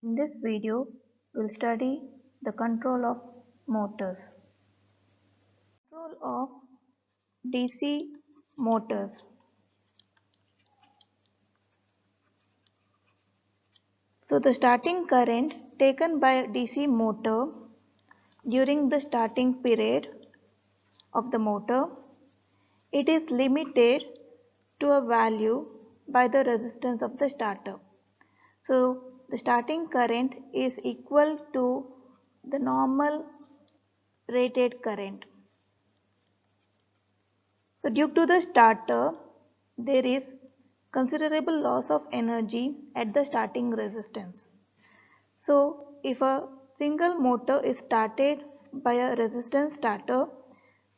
In this video, we'll study the control of motors. Control of DC motors. So the starting current taken by a DC motor during the starting period of the motor, it is limited to a value by the resistance of the starter. So the starting current is equal to the normal rated current. So due to the starter, there is considerable loss of energy at the starting resistance. So if a single motor is started by a resistance starter,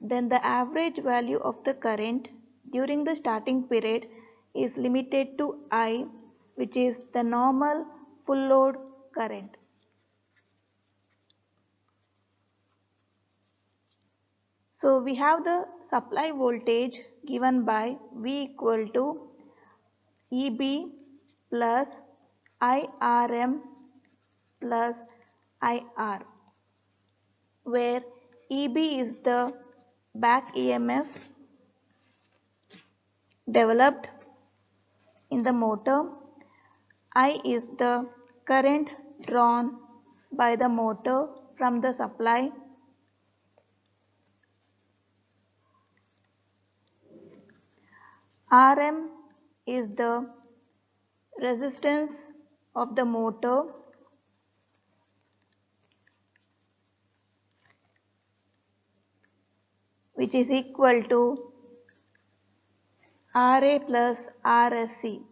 then the average value of the current during the starting period is limited to I, which is the normal full load current. So we have the supply voltage given by V equal to EB plus IRM plus IR, where EB is the back EMF developed in the motor, I is the current drawn by the motor from the supply, RM is the resistance of the motor, which is equal to RA plus RSC,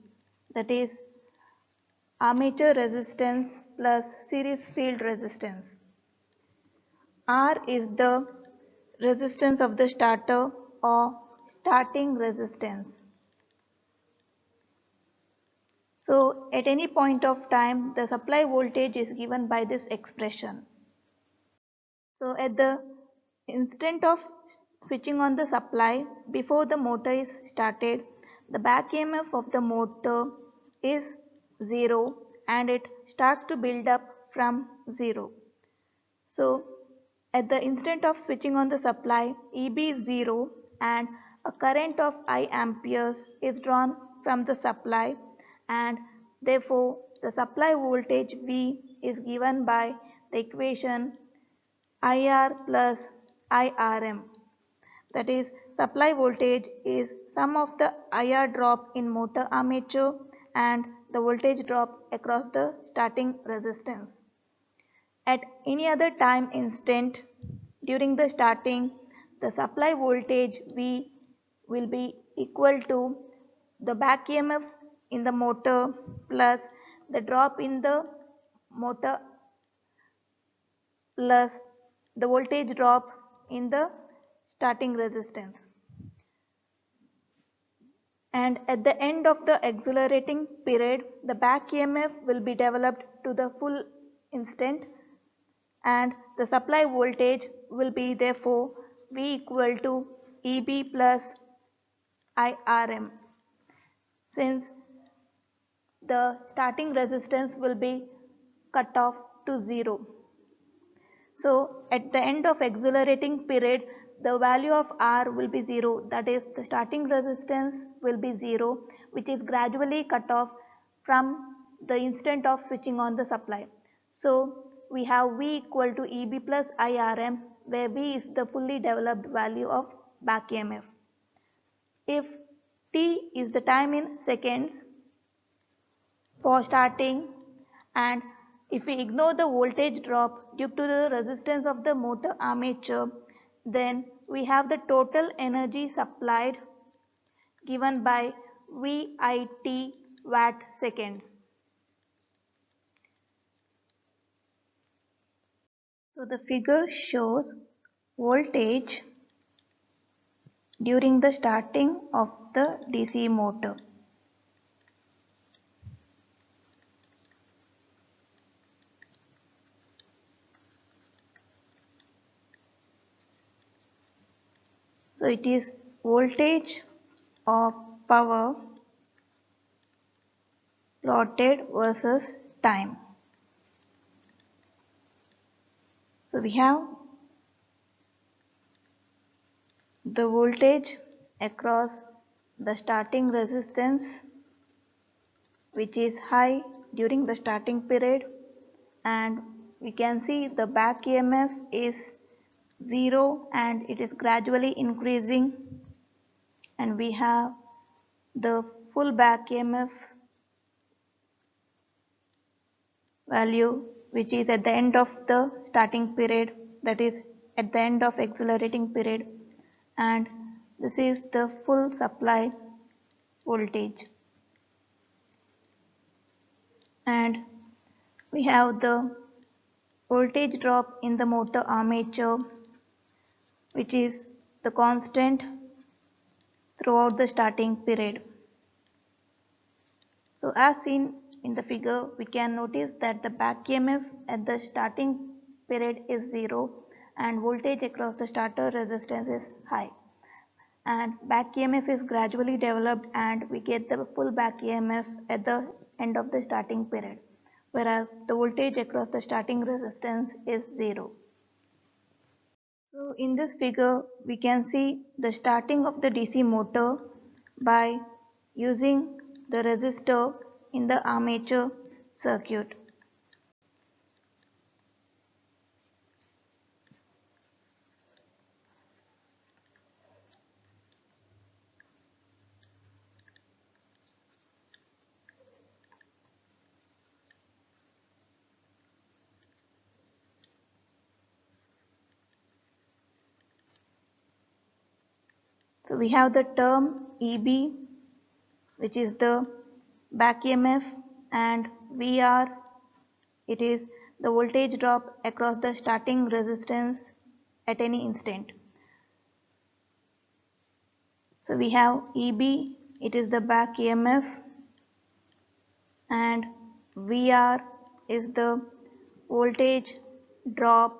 that is armature resistance plus series field resistance. R is the resistance of the starter or starting resistance. So at any point of time, the supply voltage is given by this expression. So at the instant of switching on the supply, before the motor is started, the back EMF of the motor is 0 and it starts to build up from 0. So at the instant of switching on the supply, EB is 0 and a current of I amperes is drawn from the supply, and therefore the supply voltage V is given by the equation IR plus IRM, that is supply voltage is sum of the IR drop in motor armature and the voltage drop across the starting resistance. At any other time instant during the starting, the supply voltage V will be equal to the back EMF in the motor plus the drop in the motor plus the voltage drop in the starting resistance. And at the end of the accelerating period, the back EMF will be developed to the full instant and the supply voltage will be therefore V equal to EB plus IRM, since the starting resistance will be cut off to 0. So at the end of accelerating period, the value of R will be 0, that is the starting resistance will be 0, which is gradually cut off from the instant of switching on the supply. So we have V equal to EB plus IRM, where V is the fully developed value of back EMF. If T is the time in seconds for starting, and if we ignore the voltage drop due to the resistance of the motor armature, then we have the total energy supplied given by VIT watt seconds. So the figure shows voltage during the starting of the DC motor. So it is voltage of power plotted versus time. So we have the voltage across the starting resistance, which is high during the starting period, and we can see the back EMF is 0 and it is gradually increasing, and we have the full back EMF value, which is at the end of the starting period, that is at the end of accelerating period, and this is the full supply voltage. And we have the voltage drop in the motor armature, which is the constant throughout the starting period. So as seen in the figure, we can notice that the back EMF at the starting period is 0 and voltage across the starter resistance is high. And back EMF is gradually developed and we get the full back EMF at the end of the starting period, whereas the voltage across the starting resistance is 0. So in this figure, we can see the starting of the DC motor by using the resistor in the armature circuit. So we have the term EB, which is the back EMF, and VR, it is the voltage drop across the starting resistance at any instant. So we have EB, it is the back EMF, and VR is the voltage drop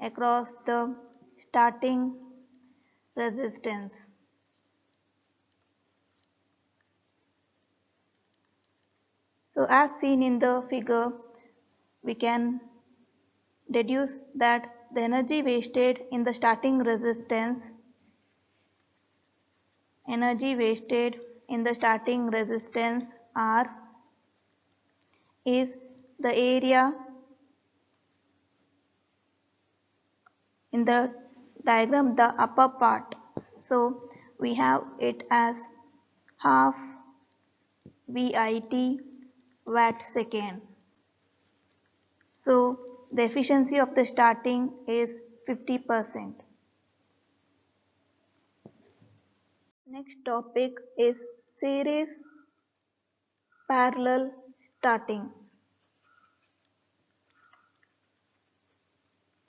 across the starting resistance. So as seen in the figure, we can deduce that the energy wasted in the starting resistance R is the area in the diagram, the upper part. So we have it as half VIT watt second. So the efficiency of the starting is 50%. Next topic is series parallel starting.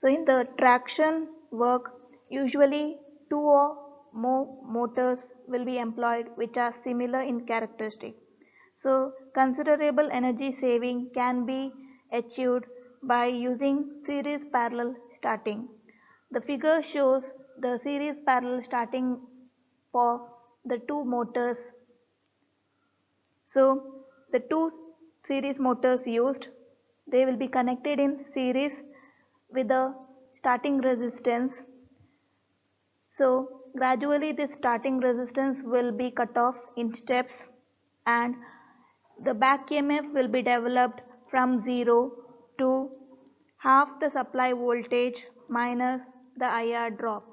So in the traction work, usually 2 or more motors will be employed which are similar in characteristic. So considerable energy saving can be achieved by using series parallel starting. The figure shows the series parallel starting for the 2 motors. So the 2 series motors used, they will be connected in series with the starting resistance. So gradually this starting resistance will be cut off in steps and the back EMF will be developed from 0 to half the supply voltage minus the IR drop.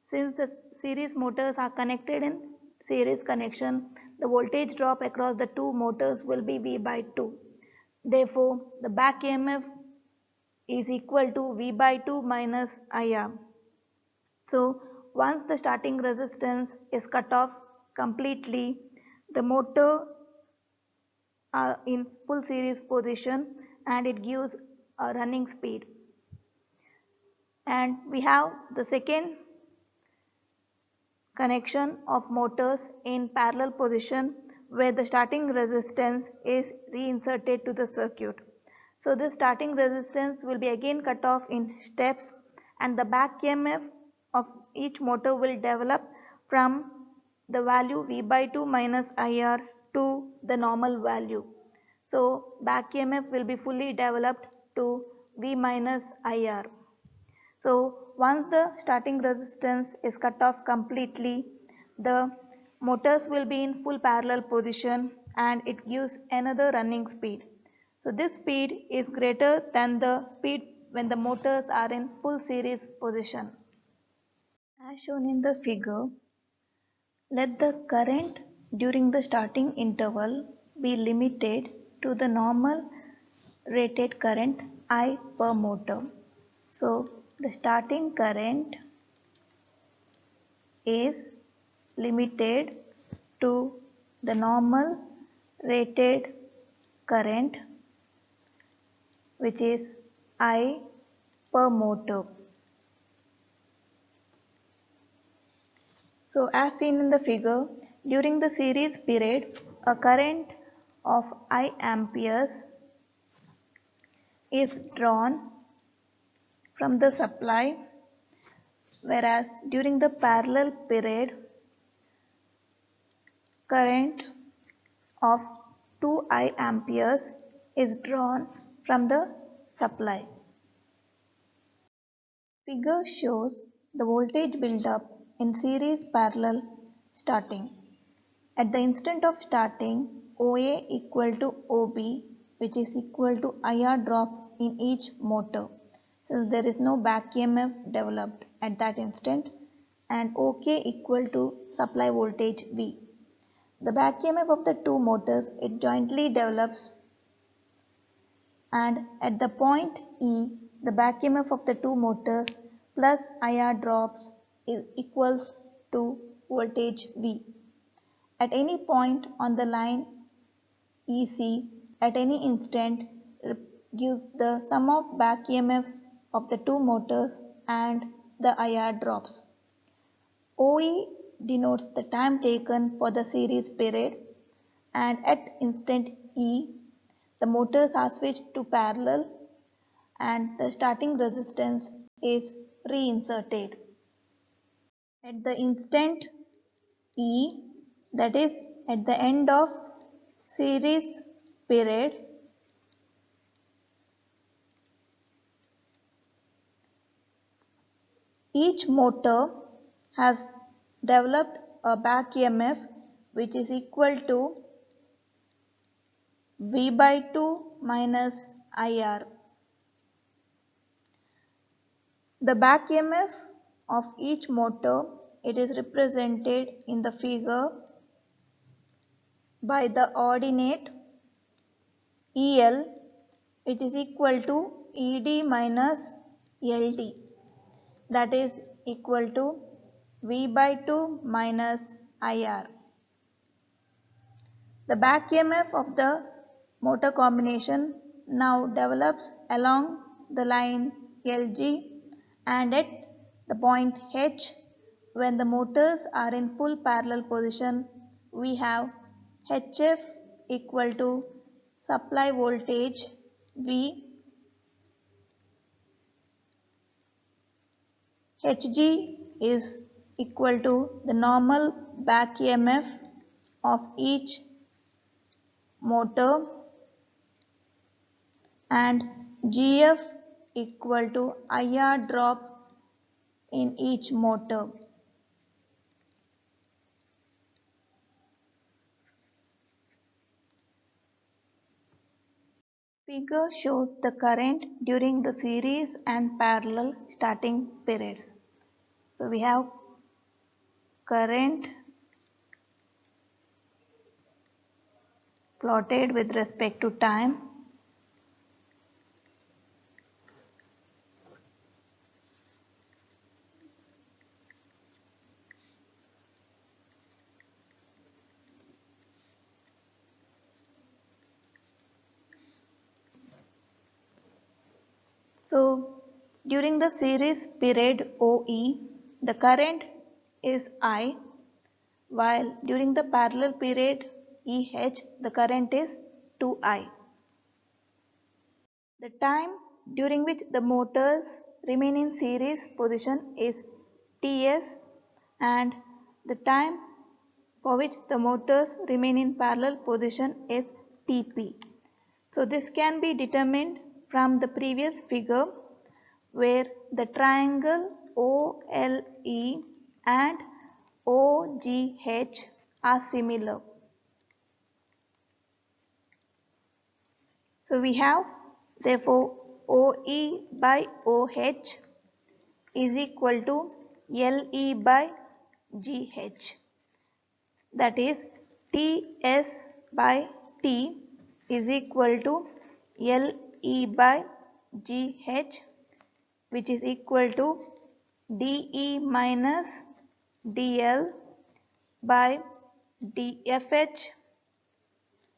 Since the series motors are connected in series connection, the voltage drop across the 2 motors will be V by 2. Therefore, the back EMF is equal to V by 2 minus IR. So once the starting resistance is cut off completely, the motor are in full series position and it gives a running speed. And we have the second connection of motors in parallel position where the starting resistance is reinserted to the circuit. So this starting resistance will be again cut off in steps and the back EMF of each motor will develop from the value V by 2 minus IR to the normal value. So back EMF will be fully developed to V minus IR. So once the starting resistance is cut off completely, the motors will be in full parallel position and it gives another running speed. So this speed is greater than the speed when the motors are in full series position. As shown in the figure, let the current during the starting interval be limited to the normal rated current I per motor. So the starting current is limited to the normal rated current, which is I per motor. So as seen in the figure, during the series period, a current of I amperes is drawn from the supply, whereas during the parallel period, current of 2 I amperes is drawn from the supply. Figure shows the voltage build-up in series parallel starting. At the instant of starting, OA equal to OB, which is equal to IR drop in each motor, since there is no back EMF developed at that instant, and OK equal to supply voltage V. The back EMF of the two motors, it jointly develops, and at the point E, the back EMF of the two motors plus IR drops is equals to voltage V. At any point on the line EC, at any instant, gives the sum of back EMF of the two motors and the IR drops. OE denotes the time taken for the series period, and at instant E, the motors are switched to parallel and the starting resistance is reinserted. At the instant E, that is at the end of series period, each motor has developed a back EMF which is equal to V by 2 minus IR. The back EMF of each motor, it is represented in the figure by the ordinate EL, which is equal to ED minus LD, that is equal to V by 2 minus IR. The back EMF of the motor combination now develops along the line LG, and at the point H, when the motors are in full parallel position, we have HF equal to supply voltage V, Hg is equal to the normal back EMF of each motor, and Gf equal to IR drop in each motor. Figure shows the current during the series and parallel starting periods. So we have current plotted with respect to time. So during the series period OE, the current is I, while during the parallel period EH, the current is 2I. The time during which the motors remain in series position is Ts, and the time for which the motors remain in parallel position is Tp. So this can be determined from the previous figure, where the triangle OLE and OGH are similar. So we have therefore OE by OH is equal to LE by GH, that is TS by T is equal to LE by GH, which is equal to DE minus DL by DFH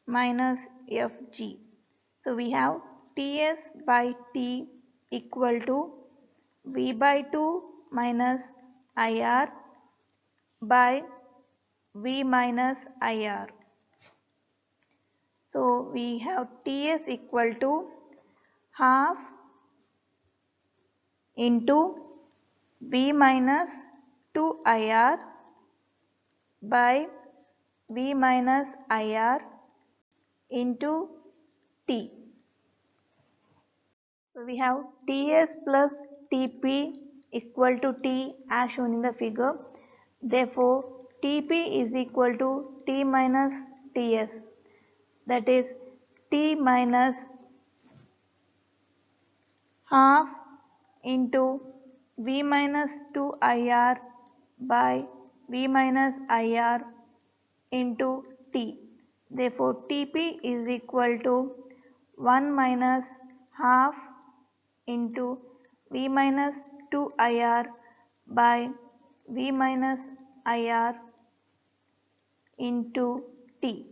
minus FG. So we have Ts by T equal to V by 2 minus IR by V minus IR. So we have Ts equal to half into V minus 2 IR by V minus IR into T. So we have Ts plus Tp equal to T as shown in the figure. Therefore, Tp is equal to T minus Ts, that is T minus half into V minus 2 IR by V minus IR into T. Therefore, Tp is equal to 1 minus half into V minus 2 IR by V minus IR into T.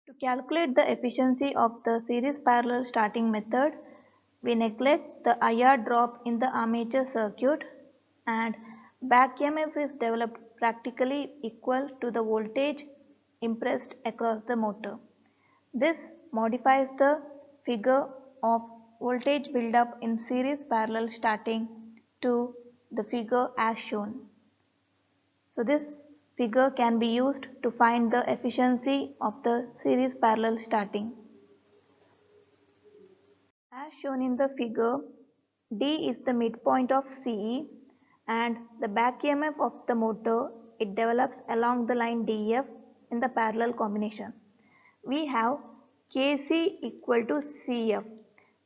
To calculate the efficiency of the series parallel starting method, we neglect the IR drop in the armature circuit and back EMF is developed practically equal to the voltage impressed across the motor. This modifies the figure of voltage buildup in series parallel starting to the figure as shown. So this figure can be used to find the efficiency of the series parallel starting. As shown in the figure, D is the midpoint of CE and the back EMF of the motor, it develops along the line DF in the parallel combination. We have Kc equal to Cf,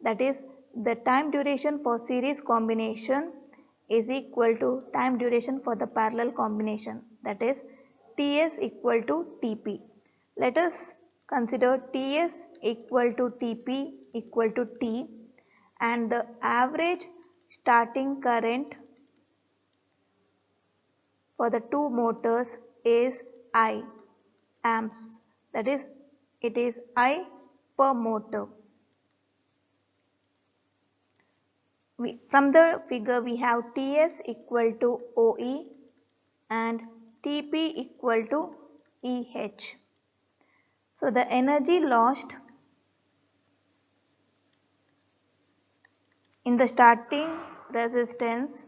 that is the time duration for series combination is equal to time duration for the parallel combination, that is Ts equal to Tp. Let us consider Ts equal to Tp equal to T and the average starting current for the two motors is I amps, that is it is I per motor. From the figure we have Ts equal to OE and Tp equal to EH. So the energy lost in the starting resistance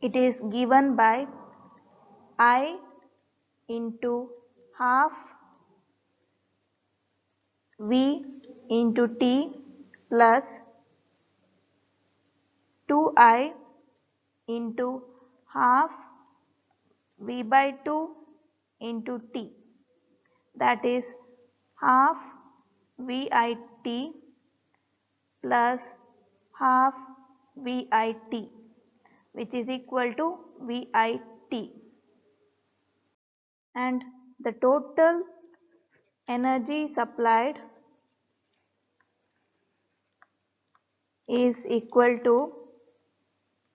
it is given by I into half V into T plus 2I into half V by 2 into T, that is half VIT plus half VIT, which is equal to VIT, and the total energy supplied is equal to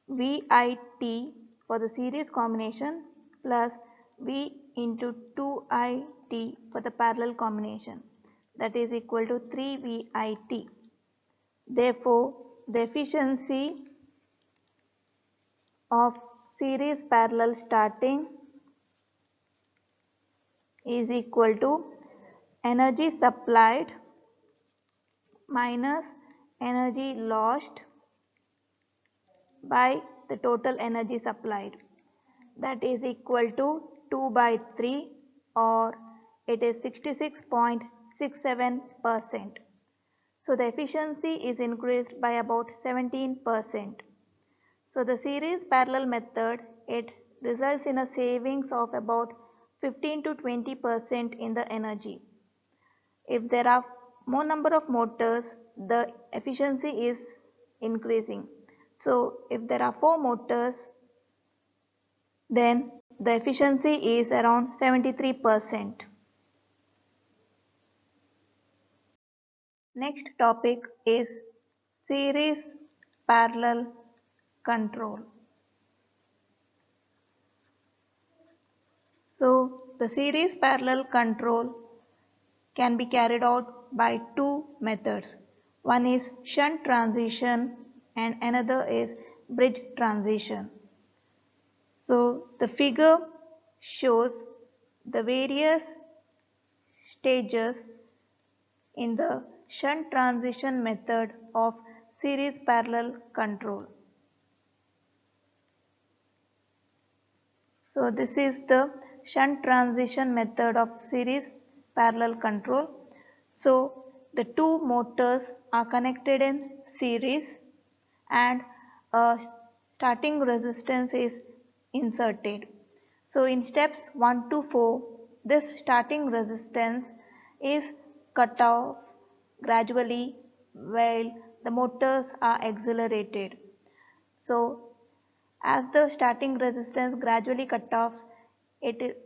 VIT for the series combination plus V into 2IT for the parallel combination, that is equal to 3 VIT. Therefore, the efficiency of series parallel starting is equal to energy supplied minus energy lost by the total energy supplied, that is equal to 2 by 3 or it is 66.67%. So the efficiency is increased by about 17%. So the series parallel method, it results in a savings of about 15 to 20% in the energy. If there are more number of motors, the efficiency is increasing. So if there are 4 motors, then the efficiency is around 73%. Next topic is series parallel control. So the series parallel control can be carried out by two methods. One is shunt transition and another is bridge transition. So the figure shows the various stages in the shunt transition method of series parallel control. So this is the shunt transition method of series parallel control. So the two motors are connected in series and a starting resistance is inserted. So in steps 1 to 4, this starting resistance is cut off gradually while the motors are accelerated. So as the starting resistance gradually cut off, it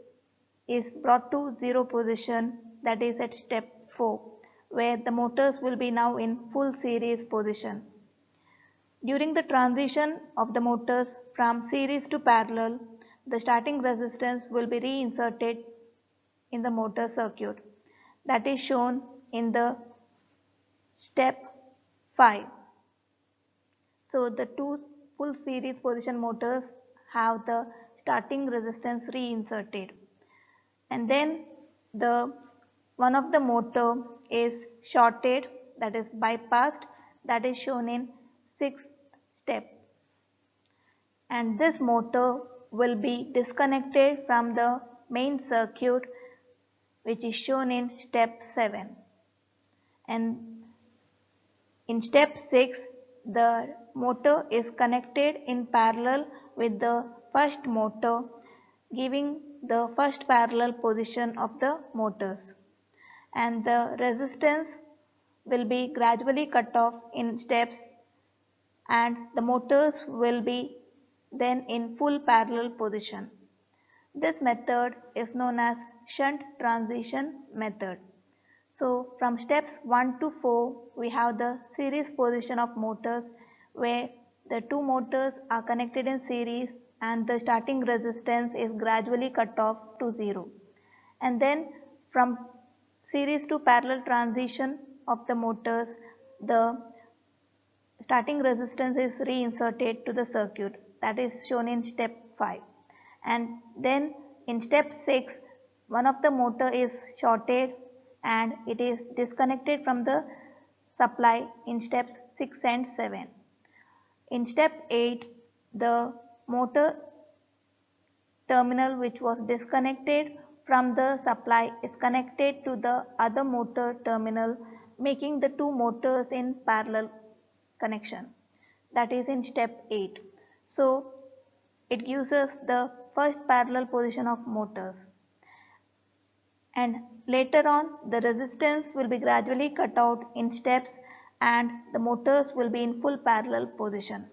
is brought to zero position, that is at step 4, where the motors will be now in full series position. During the transition of the motors from series to parallel, the starting resistance will be reinserted in the motor circuit. That is shown in the step 5. So the two full series position motors have the starting resistance reinserted, and then the one of the motor is shorted, that is bypassed, that is shown in 6th step, and this motor will be disconnected from the main circuit, which is shown in step 7, and in step 6 the motor is connected in parallel with the first motor, giving the first parallel position of the motors, and the resistance will be gradually cut off in steps and the motors will be then in full parallel position. This method is known as shunt transition method. So from steps 1 to 4, we have the series position of motors where the two motors are connected in series and the starting resistance is gradually cut off to 0. And then from series to parallel transition of the motors, the starting resistance is reinserted to the circuit, that is shown in step 5. And then in step 6, one of the motor is shorted and it is disconnected from the supply in steps 6 and 7. In step 8, the motor terminal which was disconnected from the supply is connected to the other motor terminal, making the two motors in parallel connection, that is in step 8. So it gives us the first parallel position of motors, and later on the resistance will be gradually cut out in steps and the motors will be in full parallel position.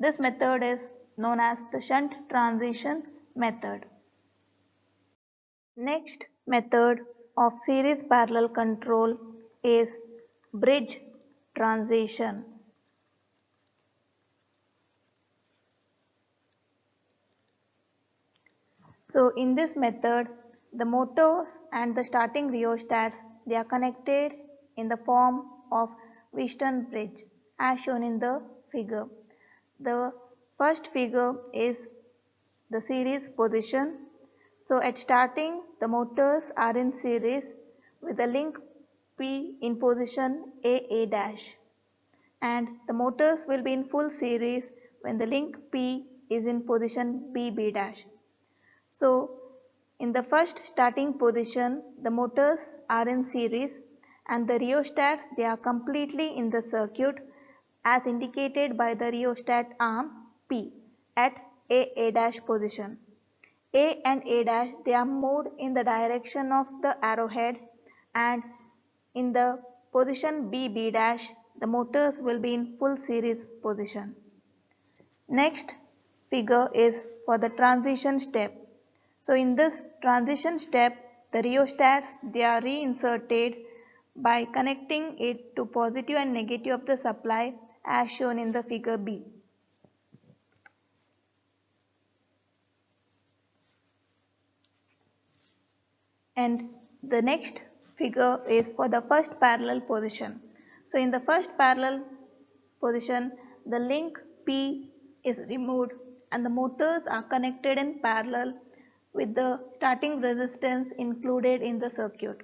This method is known as the shunt transition method. Next method of series parallel control is bridge transition. So in this method, the motors and the starting rheostats, they are connected in the form of Wheatstone bridge as shown in the figure. The first figure is the series position. So at starting, the motors are in series with the link P in position AA dash, and the motors will be in full series when the link P is in position BB dash. So In the first starting position, the motors are in series and the rheostats, they are completely in the circuit as indicated by the rheostat arm P at A' position. A and A' they are moved in the direction of the arrowhead, and in the position B, B', the motors will be in full series position. Next figure is for the transition step. So in this transition step, the rheostats, they are reinserted by connecting it to positive and negative of the supply as shown in the figure B. And the next figure is for the first parallel position. So in the first parallel position, the link P is removed and the motors are connected in parallel with the starting resistance included in the circuit.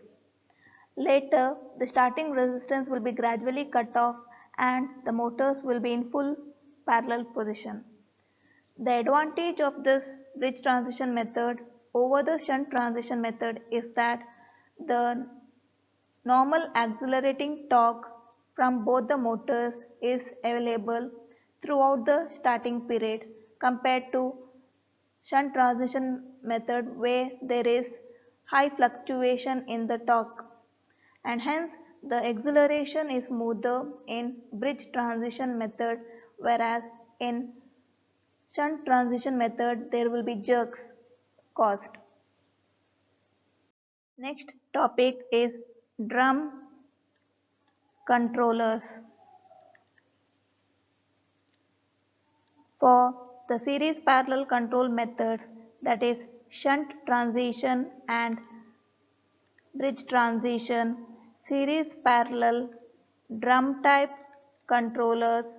Later, the starting resistance will be gradually cut off and the motors will be in full parallel position. The advantage of this bridge transition method over the shunt transition method is that the normal accelerating torque from both the motors is available throughout the starting period compared to shunt transition method where there is high fluctuation in the torque, and hence the acceleration is smoother in bridge transition method, whereas in shunt transition method there will be jerks caused. Next topic is drum controllers. For the series parallel control methods, that is shunt transition and bridge transition, series parallel drum type controllers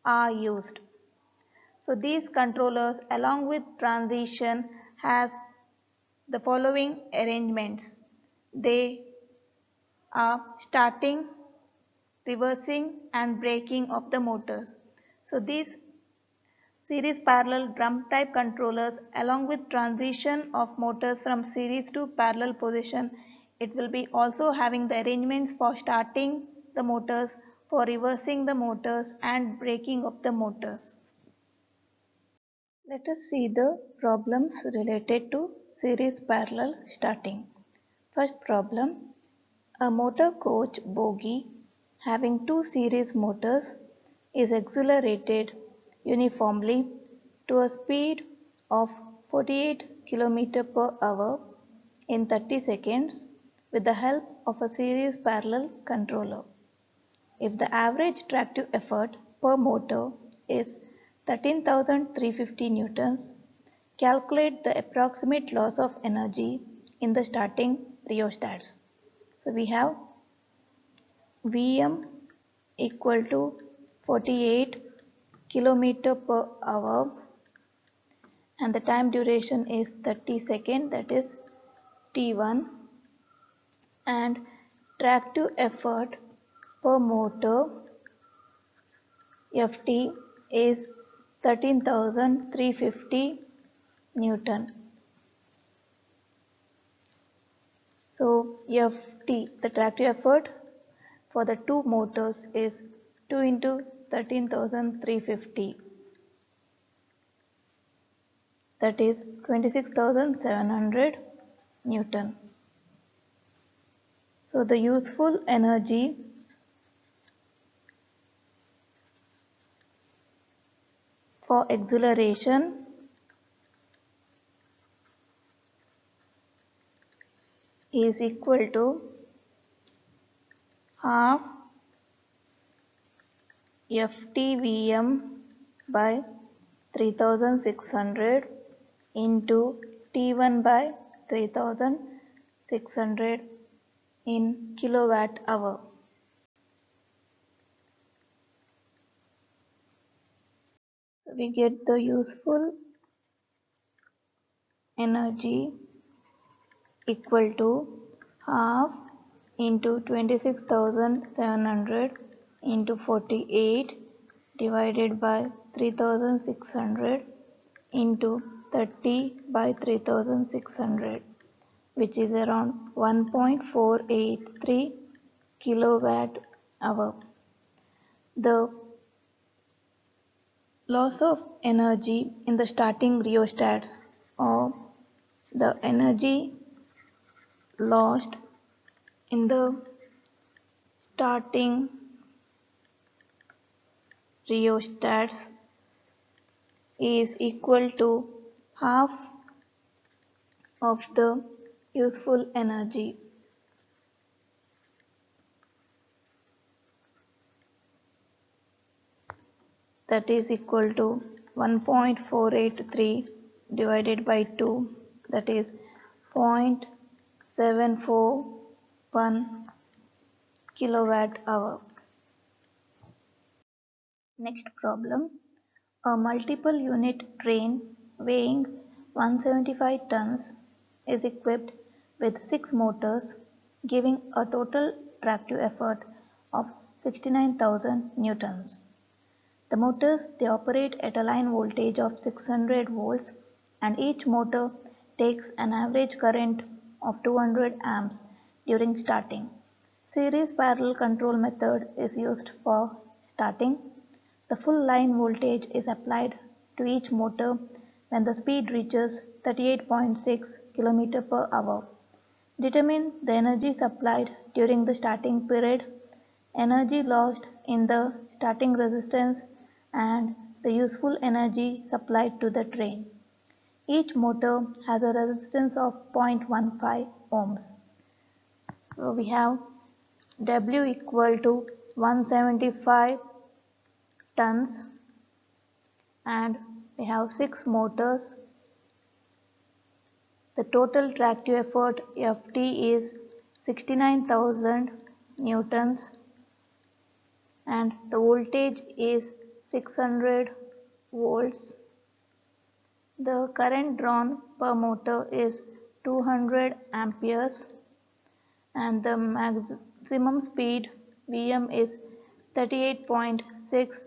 are used. So these controllers along with transition has the following arrangements. They are starting, reversing and braking of the motors. So these series parallel drum type controllers along with transition of motors from series to parallel position, it will be also having the arrangements for starting the motors, for reversing the motors and braking of the motors. Let us see the problems related to series parallel starting. First problem, a motor coach bogie having two series motors is accelerated uniformly to a speed of 48 km per hour in 30 seconds with the help of a series parallel controller. If the average tractive effort per motor is 13,350 newtons, calculate the approximate loss of energy in the starting rheostats. So we have Vm equal to 48 km per hour and the time duration is 30 seconds, that is T1, and tractive effort per motor Ft is 13,350 Newton. So Ft, the tractive effort for the two motors is 2 into 13,350, that is 26,700 Newton. So the useful energy for acceleration is equal to half FTVM by 3600 into T1 by 3600 in kilowatt hour. So we get the useful energy equal to half into 26,700 into 48 divided by 3,600 into 30 by 3,600. which is around 1.483 kilowatt hour. The loss of energy in the starting rheostats, or the energy lost in the starting rheostats is equal to half of the useful energy. That is equal to 1.483 divided by 2, that is 0.741 kilowatt hour. Next problem. A multiple unit train weighing 175 tons is equipped with 6 motors giving a total tractive effort of 69,000 newtons. The motors, they operate at a line voltage of 600 volts, and each motor takes an average current of 200 amps during starting. Series parallel control method is used for starting. The full line voltage is applied to each motor when the speed reaches 38.6 km per hour. Determine the energy supplied during the starting period, energy lost in the starting resistance, and the useful energy supplied to the train. Each motor has a resistance of 0.15 ohms. So we have W equal to 175 tons, and we have 6 motors. The total tractive effort Ft is 69,000 newtons, and the voltage is 600 volts. The current drawn per motor is 200 amperes, and the maximum speed Vm is 38.6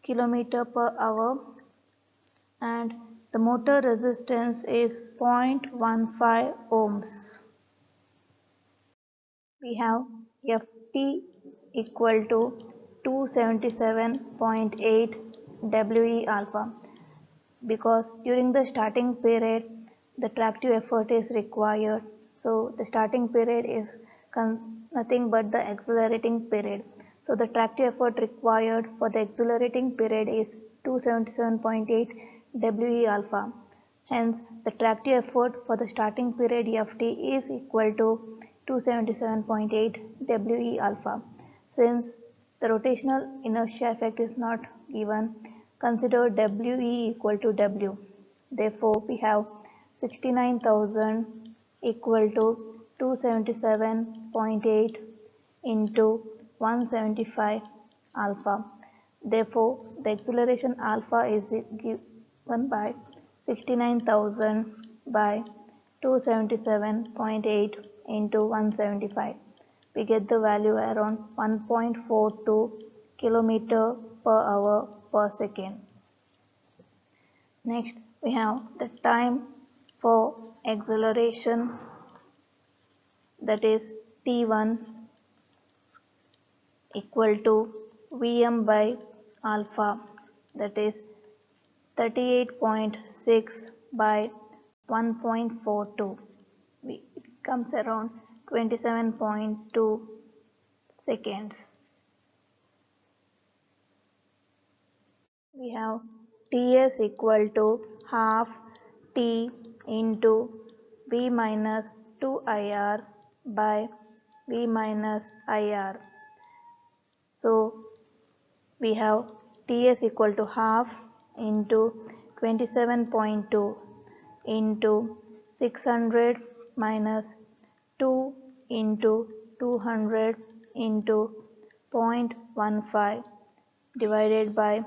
km per hour, and the motor resistance is 0.15 ohms. We have Ft equal to 277.8 We alpha, because during the starting period the tractive effort is required. So the starting period is nothing but the accelerating period. So the tractive effort required for the accelerating period is 277.8 We alpha. Hence the tractive effort for the starting period Ft is equal to 277.8 We alpha. Since the rotational inertia effect is not given, consider We equal to W. Therefore, we have 69,000 equal to 277.8 into 175 alpha. Therefore, the acceleration alpha is given by 69,000 by 277.8 into 175. We get the value around 1.42 km per hour per second. Next, we have the time for acceleration, that is T1 equal to Vm by alpha, that is 38.6 by 1.42. It comes around 27.2 seconds. We have Ts equal to half T into V minus 2IR by V minus IR. So we have Ts equal to half into 27.2 into 600 minus 2 into 200 into 0.15 divided by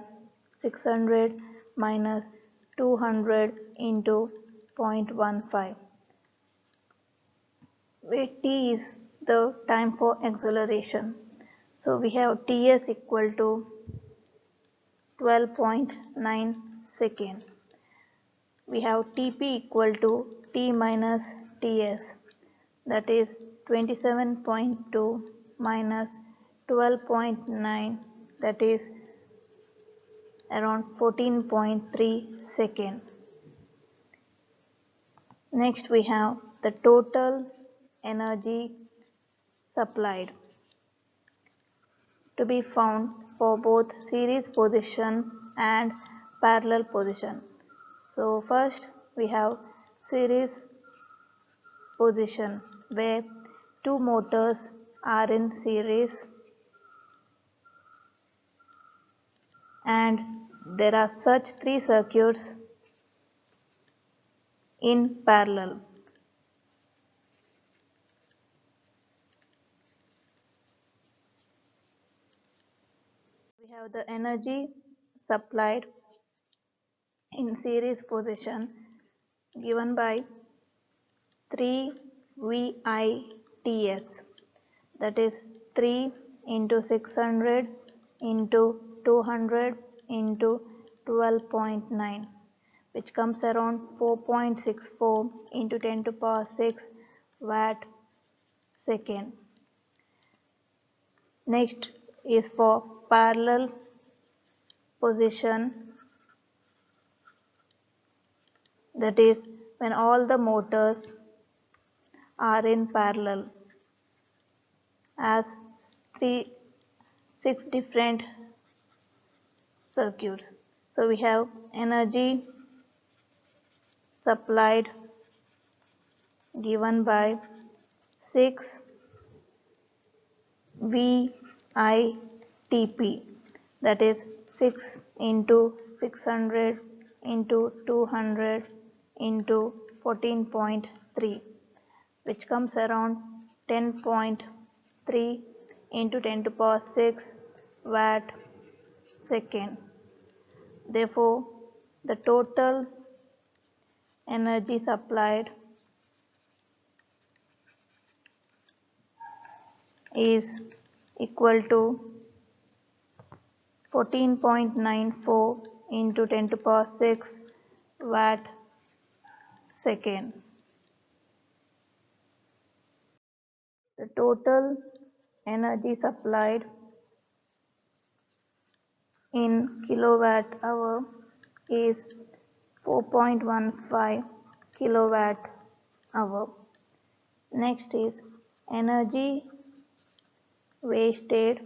600 minus 200 into 0.15, where T is the time for acceleration. So we have Ts equal to 12.9 seconds. We have Tp equal to T minus Ts. that is 27.2 minus 12.9, that is around 14.3 second. Next we have the total energy supplied to be found for both series position and parallel position. So first we have series position where two motors are in series and there are such three circuits in parallel. We have the energy supplied in series position given by 3 VITs, that is 3 into 600 into 200 into 12.9, which comes around 4.64 into 10 to the power 6 watt second. Next is for parallel position, that is when all the motors are in parallel as 6 different circuits. So we have energy supplied given by 6 VITP, that is 6 into 600 into 200 into 14.3, which comes around 10.3 into 10 to the power 6 watt second. Therefore, the total energy supplied is equal to 14.94 into 10 to the power 6 watt second. The total energy supplied in kilowatt hour is 4.15 kilowatt hour. Next is energy wasted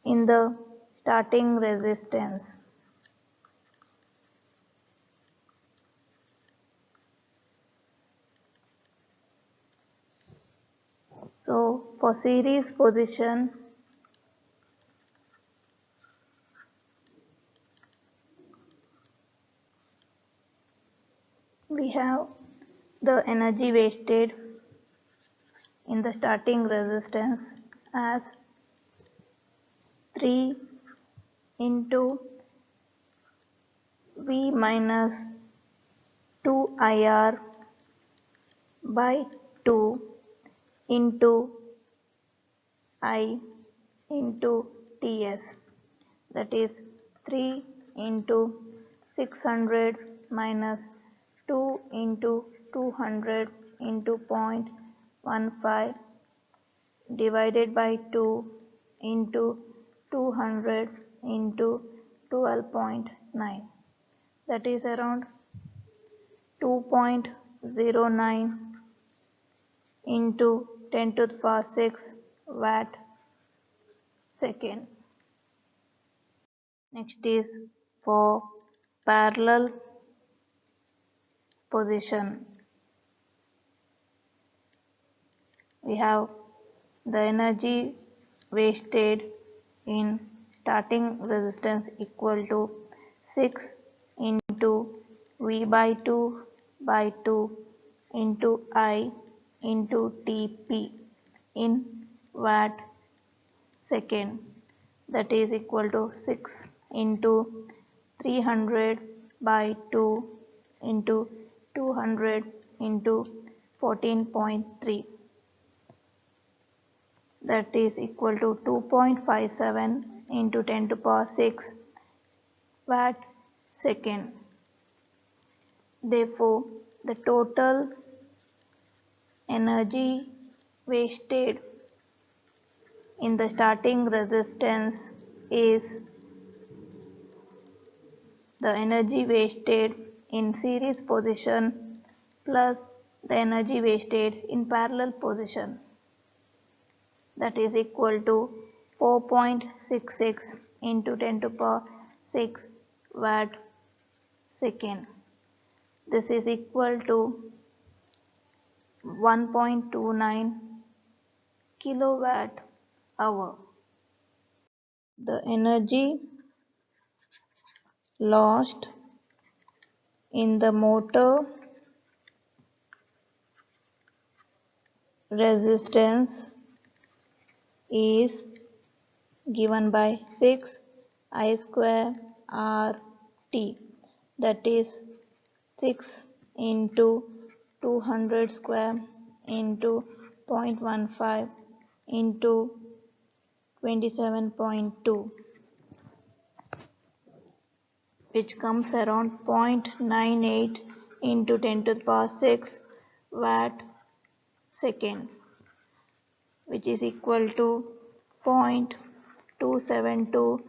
in the starting resistance. So for series position, we have the energy wasted in the starting resistance as 3 into V minus 2 IR by 2 into I into Ts, that is 3 into 600 minus 2 into 200 into 0.15 divided by 2 into 200 into 12.9, that is around 2.09 into 10 to the power 6 watt second. Next is for parallel position. We have the energy wasted in starting resistance equal to 6 into V by 2 by 2 into I into Tp in watt second, that is equal to 6 into 300 by 2 into 200 into 14.3, that is equal to 2.57 into 10 to the power 6 watt second. Therefore, the total energy wasted in the starting resistance is the energy wasted in series position plus the energy wasted in parallel position, that is equal to 4.66 into 10 to the power 6 watt second. This is equal to 1.29 kilowatt hour. The energy lost in the motor resistance is given by 6 I square R T, that is 6 into 200 square into 0.15 into 27.2, which comes around 0.98 into 10 to the power 6 watt second, which is equal to 0.272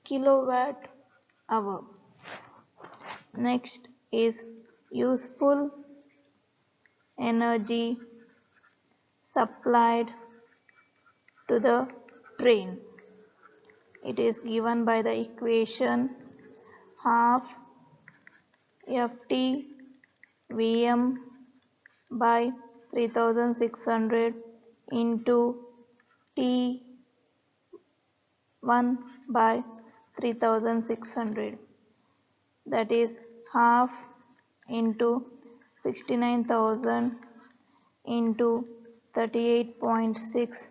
kilowatt hour. Next is useful energy supplied to the train. It is given by the equation half Ft Vm by 3600 into T1 by 3600, that is half into 69,000 into 38.6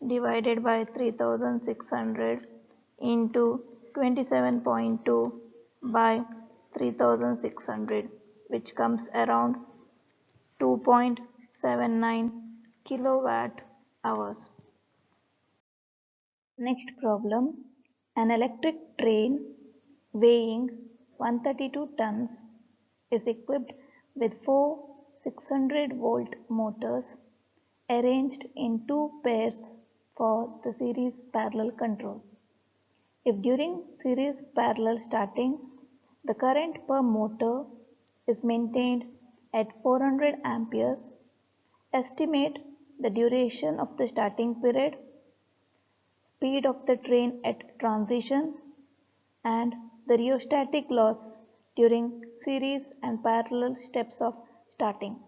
divided by 3600 into 27.2 by 3600, which comes around 2.79 kilowatt hours. Next problem. An electric train weighing 132 tons is equipped with four 600-volt motors arranged in two pairs for the series parallel control. If during series parallel starting, the current per motor is maintained at 400 amperes, estimate the duration of the starting period, speed of the train at transition, and the rheostatic loss during series and parallel steps of starting.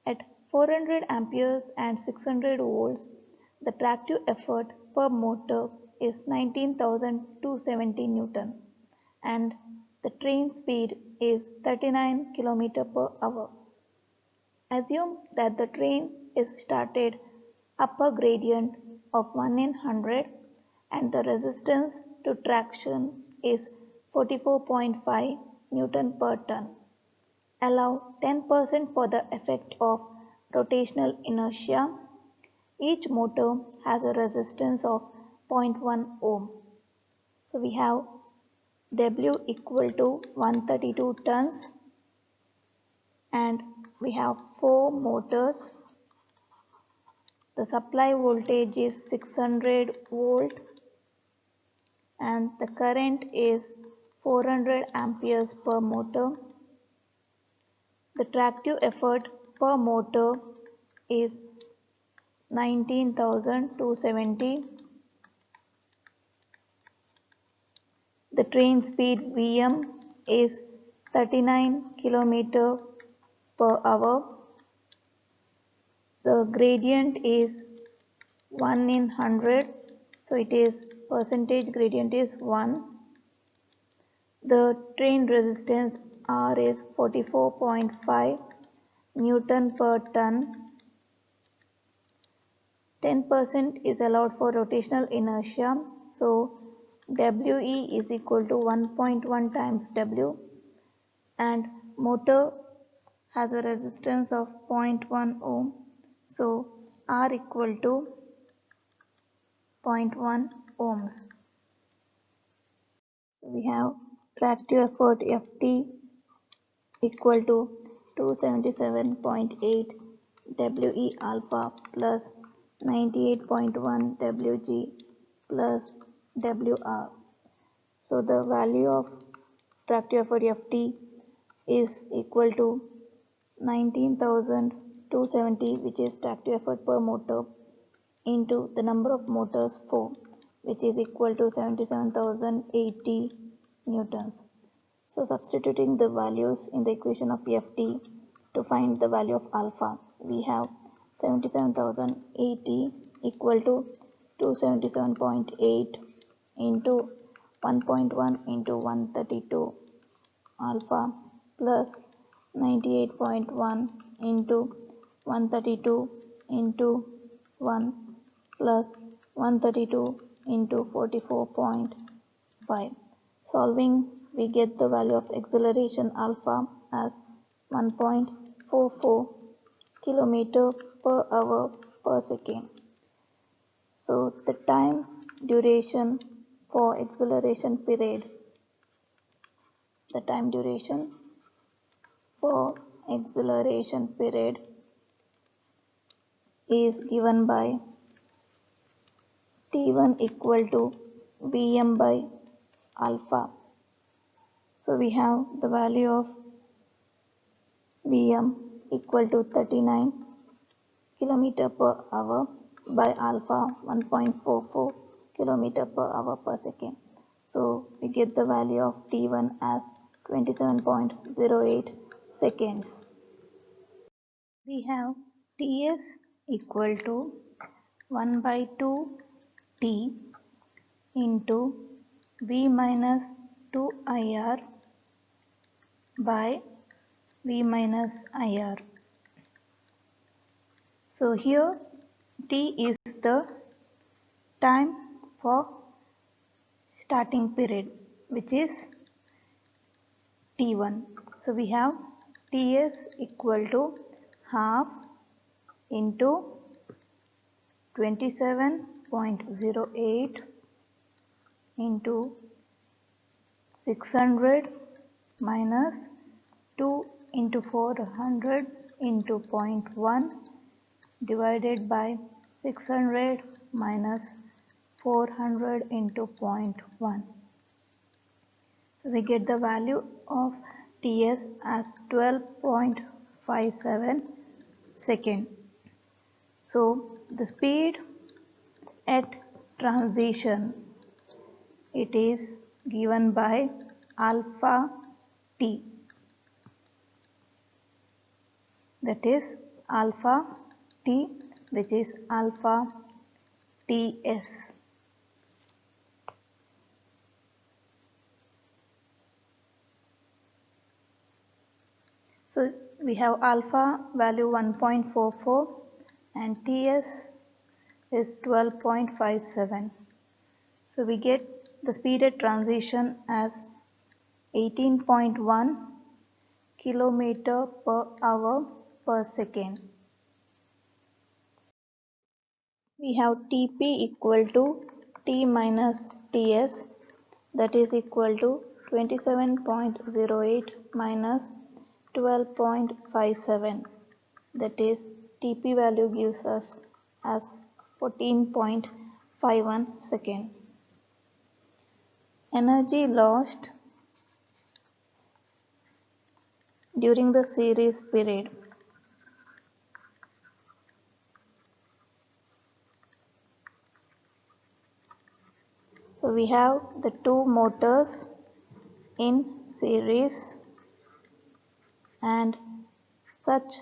At 400 amperes and 600 volts, the tractive effort per motor is 19,270 Newton and the train speed is 39 km per hour. Assume that the train is started upper gradient of 1 in 100 and the resistance to traction is 44.5 Newton per ton. Allow 10% for the effect of rotational inertia. Each motor has a resistance of 0.1 ohm. So we have W equal to 132 tons and we have 4 motors. The supply voltage is 600 volt and the current is 400 amperes per motor. The tractive effort per motor is 19,270. The train speed Vm is 39 km per hour. The gradient is 1 in 100, so it is percentage gradient is 1. The train resistance R is 44.5 Newton per ton. 10% is allowed for rotational inertia, so WE is equal to 1.1 times W and motor has a resistance of 0.1 ohm, so R equal to 0.1 ohms. So we have tractive effort Ft equal to 277.8 WE alpha plus 98.1 WG plus WR. So the value of tractive effort FT is equal to 19,270, which is tractive effort per motor, into the number of motors 4, which is equal to 77,080 newtons. So substituting the values in the equation of FT to find the value of alpha, we have 77,080 equal to 277.8 into 1.1 into 132 alpha plus 98.1 into 132 into 1 plus 132 into 44.5. Solving, we get the value of acceleration alpha as 1.44 kilometer per hour per second. So the time duration for acceleration period, the time duration for acceleration period is given by T1 equal to Vm by alpha. So we have the value of Vm equal to 39 km per hour by alpha 1.44 km per hour per second. So we get the value of T1 as 27.08 seconds. We have Ts equal to 1 by 2 T into V minus 2 IR by V minus IR. So here T is the time for starting period, which is T1. So we have Ts equal to half into 27.08 into 600 minus 2 into 400 into 0.1 divided by 600 minus 400 into 0.1. So we get the value of Ts as 12.57 second. So the speed at transition, it is given by alpha t, that is alpha t, which is alpha ts. So we have alpha value 1.44 and Ts is 12.57. So we get the speed at transition as 18.1 kilometer per hour per second. We have Tp equal to T minus Ts, that is equal to 27.08 minus 12.57, that is Tp value gives us as 14.51 second. Energy lost during the series period. So we have the two motors in series and such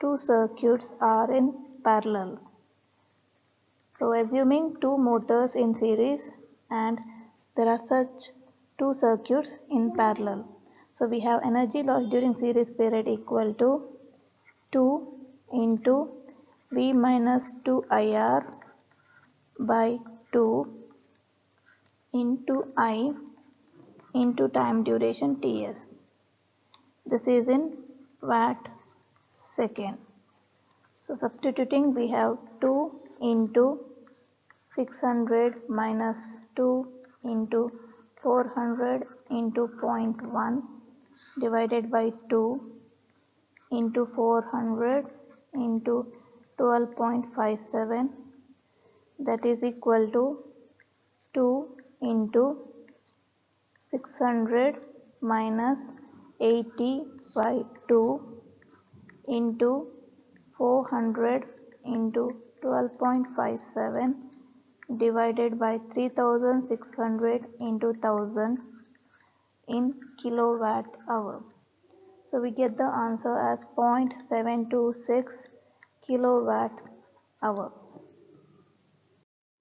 two circuits are in parallel. So assuming two motors in series and there are such two circuits in parallel. So we have energy loss during series period equal to 2 into V minus 2 IR by 2 into I into time duration Ts. This is in watt second. So substituting, we have 2 into 600 minus 2 into 400 into 0.1 divided by 2 into 400 into 12.57, that is equal to 2 into 600 minus 80 by 2 into 400 into 12.57 divided by 3600 into 1000 in kilowatt hour. So we get the answer as 0.726 kilowatt hour.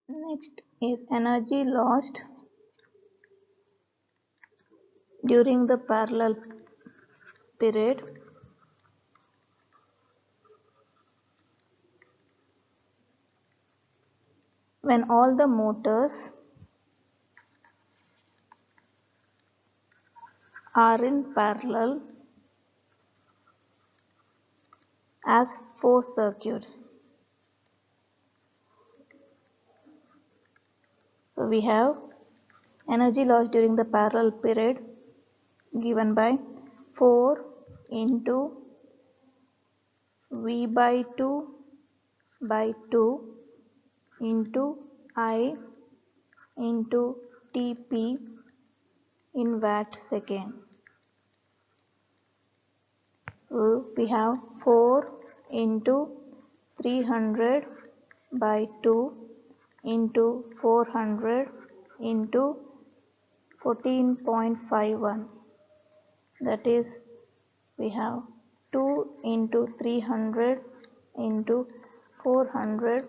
Next is energy lost during the parallel period. When all the motors are in parallel as 4 circuits. So we have energy lost during the parallel period given by 4 into V by 2 by 2 into I into Tp in watt second. So we have 4 into 300 by 2 into 400 into 14.51, that is we have 2 into 300 into 400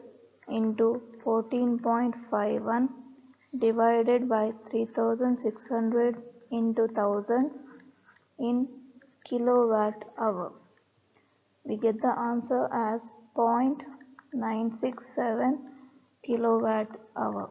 into 14.51 divided by 3600 into 1000 in kilowatt hour. We get the answer as 0.967 kilowatt hour.